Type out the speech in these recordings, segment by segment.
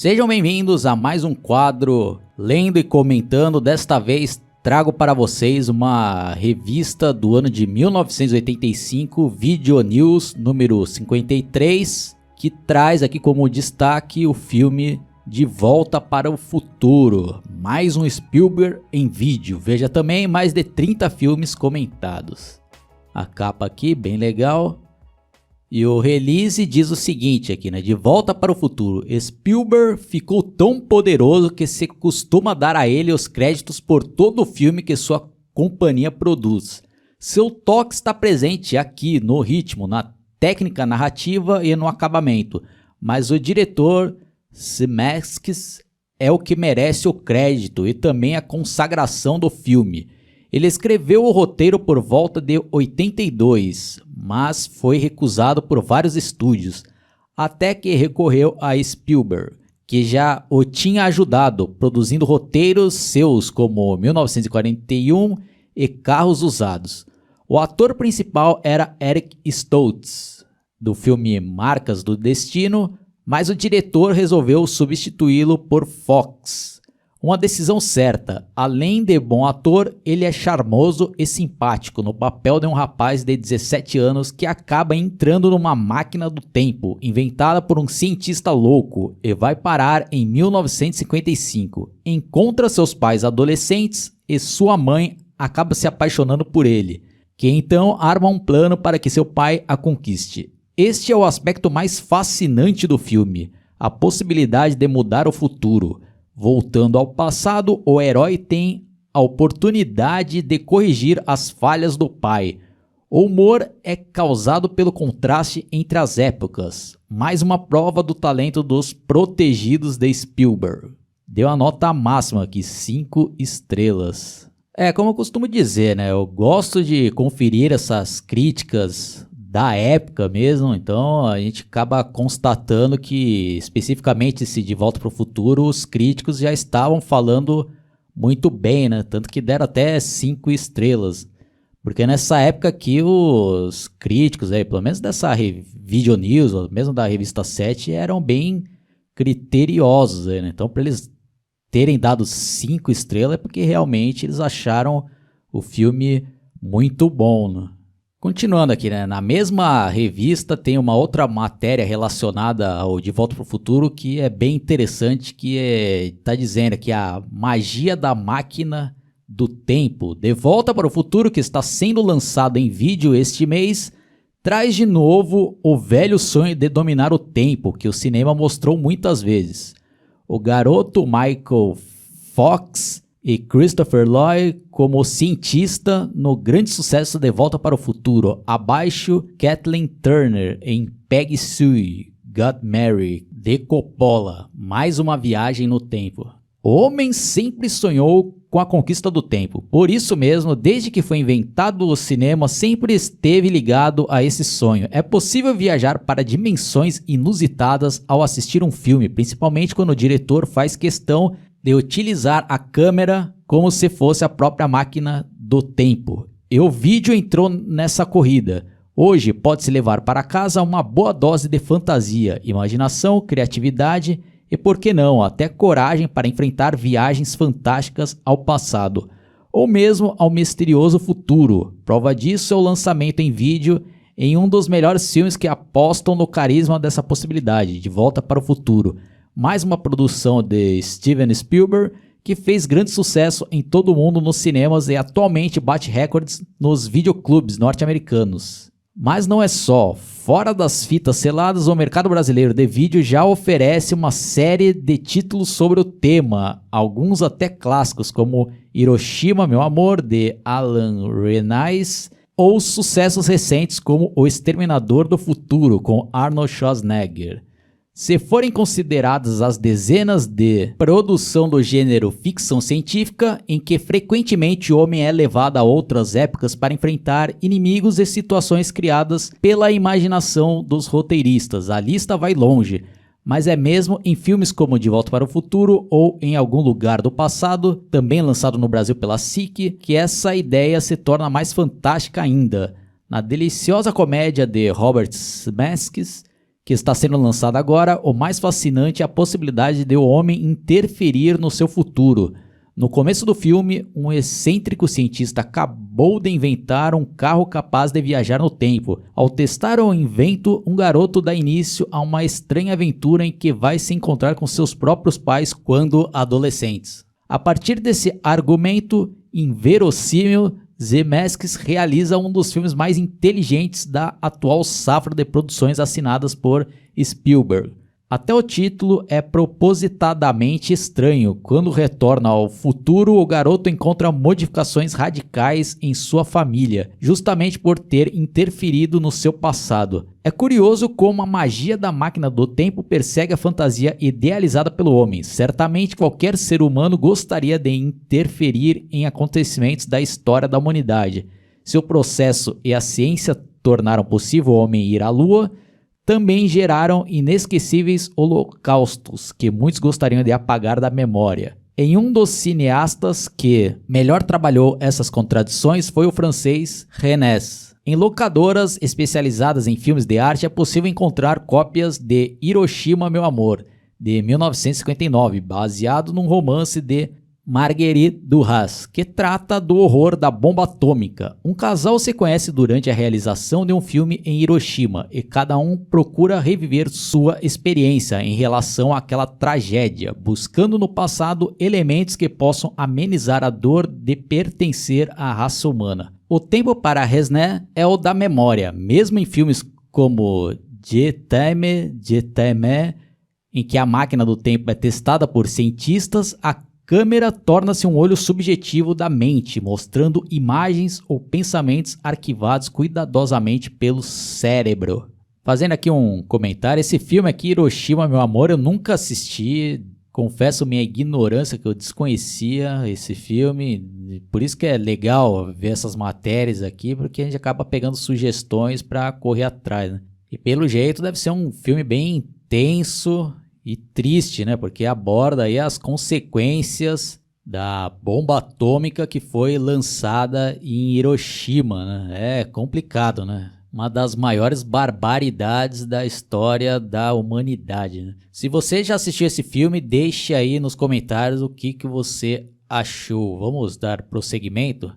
Sejam bem-vindos a mais um quadro Lendo e Comentando. Desta vez trago para vocês uma revista do ano de 1985, Video News número 53, que traz aqui como destaque o filme De Volta para o Futuro, mais um Spielberg em vídeo. Veja também mais de 30 filmes comentados. A capa aqui bem legal. E o release diz o seguinte aqui, né? De Volta para o Futuro. Spielberg ficou tão poderoso que se costuma dar a ele os créditos por todo o filme que sua companhia produz. Seu toque está presente aqui no ritmo, na técnica narrativa e no acabamento. Mas o diretor Zemeckis é o que merece o crédito e também a consagração do filme. Ele escreveu o roteiro por volta de 82, mas foi recusado por vários estúdios, até que recorreu a Spielberg, que já o tinha ajudado, produzindo roteiros seus como 1941 e Carros Usados. O ator principal era Eric Stoltz, do filme Marcas do Destino, mas o diretor resolveu substituí-lo por Fox. Uma decisão certa. Além de bom ator, ele é charmoso e simpático no papel de um rapaz de 17 anos que acaba entrando numa máquina do tempo inventada por um cientista louco e vai parar em 1955. Encontra seus pais adolescentes e sua mãe acaba se apaixonando por ele, que então arma um plano para que seu pai a conquiste. Este é o aspecto mais fascinante do filme, a possibilidade de mudar o futuro. Voltando ao passado, o herói tem a oportunidade de corrigir as falhas do pai. O humor é causado pelo contraste entre as épocas. Mais uma prova do talento dos protegidos de Spielberg. Deu a nota máxima aqui, 5 estrelas. Como eu costumo dizer, né? Eu gosto de conferir essas críticas da época mesmo, então a gente acaba constatando que especificamente esse De Volta para o Futuro, os críticos já estavam falando muito bem, né? Tanto que deram até 5 estrelas, porque nessa época aqui os críticos, pelo menos dessa Video News, ou mesmo da revista 7, eram bem criteriosos, né? Então para eles terem dado 5 estrelas é porque realmente eles acharam o filme muito bom, né? Continuando aqui, né? Na mesma revista tem uma outra matéria relacionada ao De Volta para o Futuro que é bem interessante, que está dizendo que a magia da máquina do tempo. De Volta para o Futuro, que está sendo lançado em vídeo este mês, traz de novo o velho sonho de dominar o tempo que o cinema mostrou muitas vezes. O garoto Michael Fox e Christopher Lloyd como cientista no grande sucesso De Volta para o Futuro. Abaixo, Kathleen Turner em Peggy Sue Got Married, de Coppola. Mais uma viagem no tempo. O homem sempre sonhou com a conquista do tempo. Por isso mesmo, desde que foi inventado o cinema, sempre esteve ligado a esse sonho. É possível viajar para dimensões inusitadas ao assistir um filme, principalmente quando o diretor faz questão de utilizar a câmera como se fosse a própria máquina do tempo. E o vídeo entrou nessa corrida. Hoje pode-se levar para casa uma boa dose de fantasia, imaginação, criatividade e, por que não, até coragem para enfrentar viagens fantásticas ao passado, ou mesmo ao misterioso futuro. Prova disso é o lançamento em vídeo em um dos melhores filmes que apostam no carisma dessa possibilidade, De Volta para o Futuro. Mais uma produção de Steven Spielberg que fez grande sucesso em todo o mundo nos cinemas e atualmente bate recordes nos videoclubes norte-americanos. Mas não é só. Fora das fitas seladas, o mercado brasileiro de vídeo já oferece uma série de títulos sobre o tema, alguns até clássicos como Hiroshima, Meu Amor, de Alan Reinais, ou sucessos recentes como O Exterminador do Futuro, com Arnold Schwarzenegger. Se forem consideradas as dezenas de produção do gênero ficção científica, em que frequentemente o homem é levado a outras épocas para enfrentar inimigos e situações criadas pela imaginação dos roteiristas, a lista vai longe, mas é mesmo em filmes como De Volta para o Futuro ou Em Algum Lugar do Passado, também lançado no Brasil pela SIC, que essa ideia se torna mais fantástica ainda. Na deliciosa comédia de Robert Zemeckis, que está sendo lançado agora, o mais fascinante é a possibilidade de o homem interferir no seu futuro. No começo do filme, um excêntrico cientista acabou de inventar um carro capaz de viajar no tempo. Ao testar o invento, um garoto dá início a uma estranha aventura em que vai se encontrar com seus próprios pais quando adolescentes. A partir desse argumento inverossímil, Zemeckis realiza um dos filmes mais inteligentes da atual safra de produções assinadas por Spielberg. Até o título é propositadamente estranho. Quando retorna ao futuro, o garoto encontra modificações radicais em sua família, justamente por ter interferido no seu passado. É curioso como a magia da máquina do tempo persegue a fantasia idealizada pelo homem. Certamente qualquer ser humano gostaria de interferir em acontecimentos da história da humanidade. Seu processo e a ciência tornaram possível o homem ir à Lua, também geraram inesquecíveis holocaustos que muitos gostariam de apagar da memória. Em um dos cineastas que melhor trabalhou essas contradições foi o francês Rennes. Em locadoras especializadas em filmes de arte é possível encontrar cópias de Hiroshima, Meu Amor, de 1959, baseado num romance de Marguerite Duras, que trata do horror da bomba atômica. Um casal se conhece durante a realização de um filme em Hiroshima e cada um procura reviver sua experiência em relação àquela tragédia, buscando no passado elementos que possam amenizar a dor de pertencer à raça humana. O tempo para Resnais é o da memória, mesmo em filmes como Je t'aime, em que a máquina do tempo é testada por cientistas, a câmera torna-se um olho subjetivo da mente, mostrando imagens ou pensamentos arquivados cuidadosamente pelo cérebro. Fazendo aqui um comentário, esse filme aqui, Hiroshima, Meu Amor, eu nunca assisti, confesso minha ignorância que eu desconhecia esse filme, por isso que é legal ver essas matérias aqui, porque a gente acaba pegando sugestões para correr atrás, né? E pelo jeito deve ser um filme bem intenso e triste, né? Porque aborda aí as consequências da bomba atômica que foi lançada em Hiroshima, né? É complicado, né? Uma das maiores barbaridades da história da humanidade, né? Se você já assistiu esse filme, deixe aí nos comentários o que você achou. Vamos dar prosseguimento?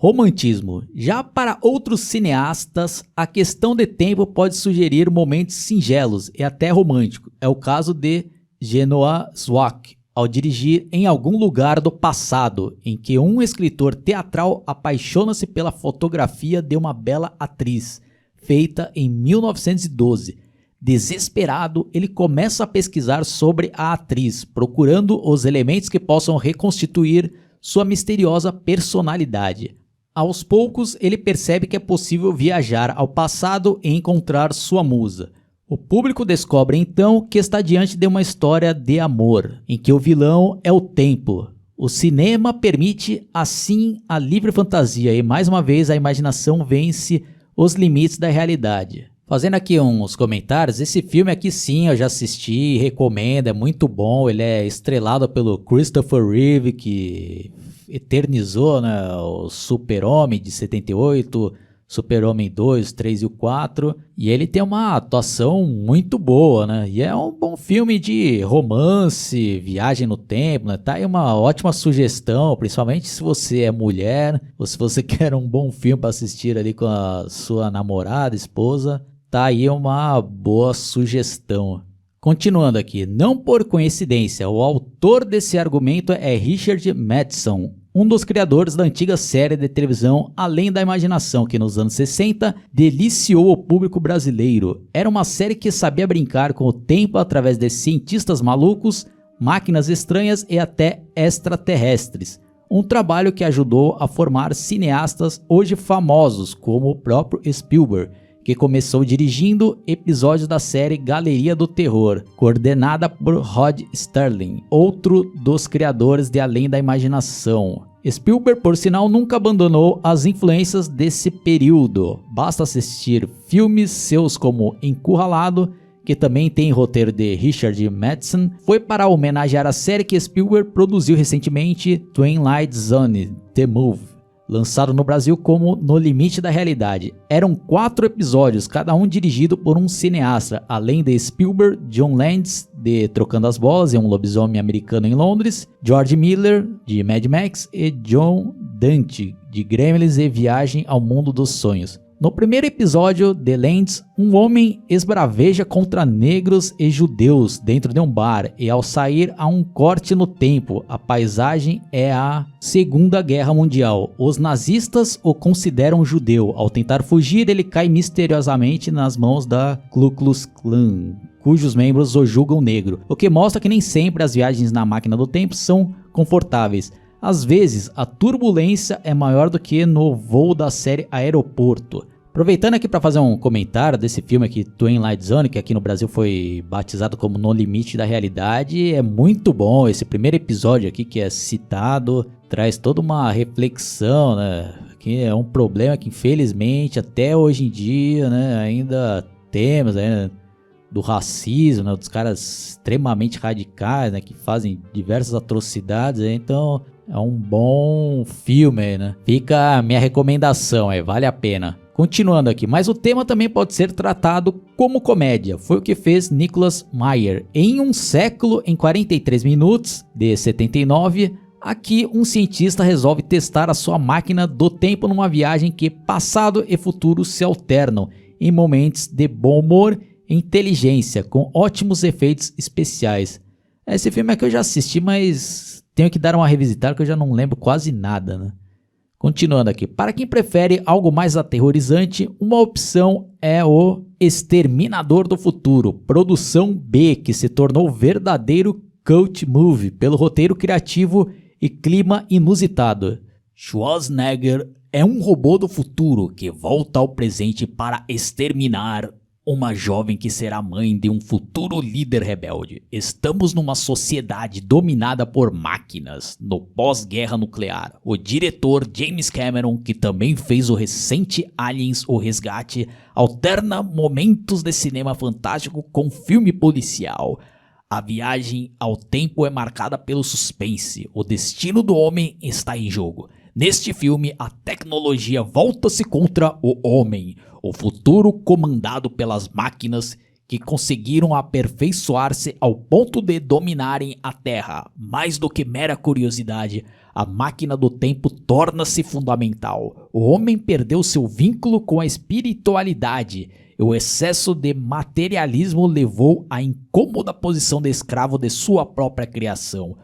Romantismo. Já para outros cineastas, a questão de tempo pode sugerir momentos singelos e até românticos. É o caso de Genoa Zwack, ao dirigir Em Algum Lugar do Passado, em que um escritor teatral apaixona-se pela fotografia de uma bela atriz, feita em 1912. Desesperado, ele começa a pesquisar sobre a atriz, procurando os elementos que possam reconstituir sua misteriosa personalidade. Aos poucos, ele percebe que é possível viajar ao passado e encontrar sua musa. O público descobre então que está diante de uma história de amor, em que o vilão é o tempo. O cinema permite, assim, a livre fantasia e, mais uma vez, a imaginação vence os limites da realidade. Fazendo aqui uns comentários, esse filme aqui sim, eu já assisti, recomendo, é muito bom. Ele é estrelado pelo Christopher Reeve, que eternizou, né, o Super-Homem de 78, Super-Homem 2, 3 e o 4, e ele tem uma atuação muito boa, né? E é um bom filme de romance, viagem no tempo, né? Tá aí uma ótima sugestão, principalmente se você é mulher, ou se você quer um bom filme para assistir ali com a sua namorada, esposa, tá aí uma boa sugestão. Continuando aqui, não por coincidência, o autor desse argumento é Richard Matheson, um dos criadores da antiga série de televisão Além da Imaginação, que nos anos 60 deliciou o público brasileiro. Era uma série que sabia brincar com o tempo através de cientistas malucos, máquinas estranhas e até extraterrestres. Um trabalho que ajudou a formar cineastas hoje famosos, como o próprio Spielberg, que começou dirigindo episódios da série Galeria do Terror, coordenada por Rod Serling, outro dos criadores de Além da Imaginação. Spielberg, por sinal, nunca abandonou as influências desse período. Basta assistir filmes seus como Encurralado, que também tem roteiro de Richard Matheson. Foi para homenagear a série que Spielberg produziu recentemente, Twilight Zone: The Movie. lançado no Brasil como No Limite da Realidade. Eram 4 episódios, cada um dirigido por um cineasta, além de Spielberg, John Landis, de Trocando as Bolas e um Lobisomem Americano em Londres, George Miller, de Mad Max, e John Dante, de Gremlins e Viagem ao Mundo dos Sonhos. No primeiro episódio de Landis, um homem esbraveja contra negros e judeus dentro de um bar e ao sair há um corte no tempo. A paisagem é a Segunda Guerra Mundial. Os nazistas o consideram judeu. Ao tentar fugir, ele cai misteriosamente nas mãos da Ku Klux Klan, cujos membros o julgam negro, o que mostra que nem sempre as viagens na máquina do tempo são confortáveis. Às vezes, a turbulência é maior do que no voo da série Aeroporto. Aproveitando aqui para fazer um comentário desse filme aqui, Twilight Zone, que aqui no Brasil foi batizado como No Limite da Realidade, é muito bom. Esse primeiro episódio aqui que é citado traz toda uma reflexão, né? Que é um problema que infelizmente até hoje em dia, né, ainda temos, né, do racismo, né, dos caras extremamente radicais, né, que fazem diversas atrocidades, né? Então é um bom filme, né? Fica a minha recomendação, vale a pena. Continuando aqui, mas o tema também pode ser tratado como comédia. Foi o que fez Nicholas Meyer. Em Um Século em 43 Minutos, de 79, aqui um cientista resolve testar a sua máquina do tempo numa viagem que passado e futuro se alternam em momentos de bom humor e inteligência, com ótimos efeitos especiais. Esse filme aqui eu já assisti, mas tenho que dar uma revisitada que eu já não lembro quase nada, né? Continuando aqui, para quem prefere algo mais aterrorizante, uma opção é o Exterminador do Futuro, produção B, que se tornou verdadeiro cult movie pelo roteiro criativo e clima inusitado. Schwarzenegger é um robô do futuro que volta ao presente para exterminar uma jovem que será mãe de um futuro líder rebelde. Estamos numa sociedade dominada por máquinas, no pós-guerra nuclear. O diretor James Cameron, que também fez o recente Aliens: O Resgate, alterna momentos de cinema fantástico com filme policial. A viagem ao tempo é marcada pelo suspense. O destino do homem está em jogo. Neste filme, a tecnologia volta-se contra o homem. O futuro comandado pelas máquinas que conseguiram aperfeiçoar-se ao ponto de dominarem a Terra. Mais do que mera curiosidade, a máquina do tempo torna-se fundamental. O homem perdeu seu vínculo com a espiritualidade. E o excesso de materialismo levou à incômoda posição de escravo de sua própria criação.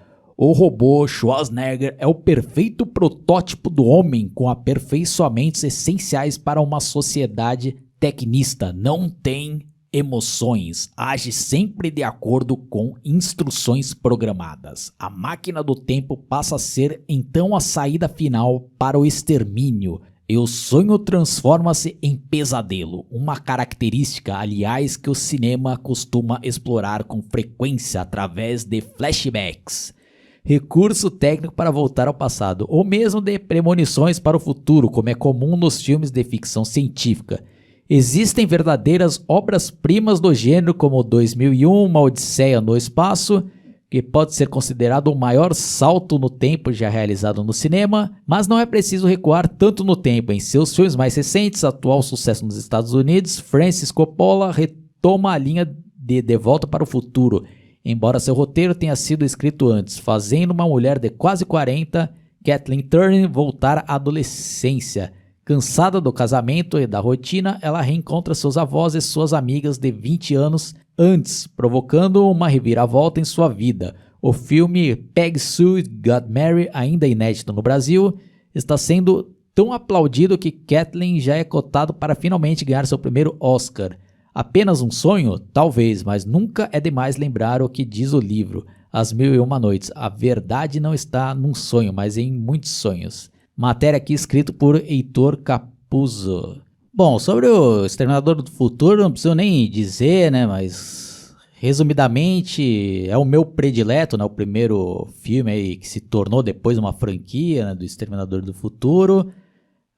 O robô Schwarzenegger é o perfeito protótipo do homem com aperfeiçoamentos essenciais para uma sociedade tecnista. Não tem emoções, age sempre de acordo com instruções programadas. A máquina do tempo passa a ser então a saída final para o extermínio. E o sonho transforma-se em pesadelo, uma característica, aliás, que o cinema costuma explorar com frequência através de flashbacks. Recurso técnico para voltar ao passado, ou mesmo de premonições para o futuro, como é comum nos filmes de ficção científica. Existem verdadeiras obras-primas do gênero, como 2001, Uma Odisseia no Espaço, que pode ser considerado o maior salto no tempo já realizado no cinema, mas não é preciso recuar tanto no tempo. Em seus filmes mais recentes, atual sucesso nos Estados Unidos, Francis Coppola retoma a linha de Volta para o Futuro, embora seu roteiro tenha sido escrito antes, fazendo uma mulher de quase 40, Kathleen Turner, voltar à adolescência. Cansada do casamento e da rotina, ela reencontra seus avós e suas amigas de 20 anos antes, provocando uma reviravolta em sua vida. O filme Peggy Sue Got Married, ainda inédito no Brasil, está sendo tão aplaudido que Kathleen já é cotado para finalmente ganhar seu primeiro Oscar. Apenas um sonho? Talvez, mas nunca é demais lembrar o que diz o livro, As Mil e Uma Noites. A verdade não está num sonho, mas em muitos sonhos. Matéria aqui escrito por Heitor Capuzzo. Bom, sobre o Exterminador do Futuro, não preciso nem dizer, né, mas resumidamente é o meu predileto, né, o primeiro filme aí que se tornou depois uma franquia, né, do Exterminador do Futuro.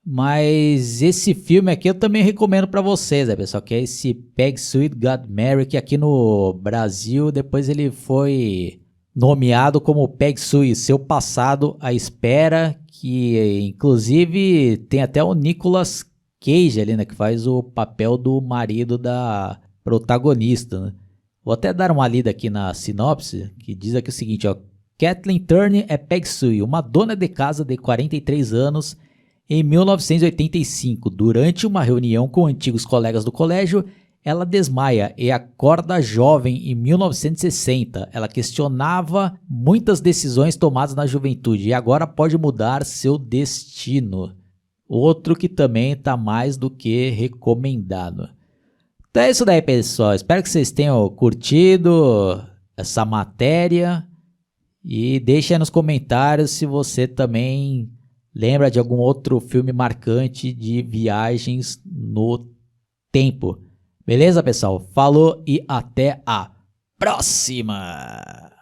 Mas esse filme aqui eu também recomendo pra vocês, né, pessoal, que é esse Peggy Sue Got Married, que aqui no Brasil depois ele foi nomeado como Peg Sue, seu passado à espera, que inclusive tem até o Nicolas Cage ali, né, que faz o papel do marido da protagonista, né? Vou até dar uma lida aqui na sinopse, que diz aqui o seguinte, ó. Kathleen Turner é Peg Sue, uma dona de casa de 43 anos, em 1985. Durante uma reunião com antigos colegas do colégio, ela desmaia e acorda jovem em 1960. Ela questionava muitas decisões tomadas na juventude e agora pode mudar seu destino. Outro que também está mais do que recomendado. Então é isso daí, pessoal. Espero que vocês tenham curtido essa matéria. E deixe aí nos comentários se você também lembra de algum outro filme marcante de viagens no tempo. Beleza, pessoal? Falou e até a próxima!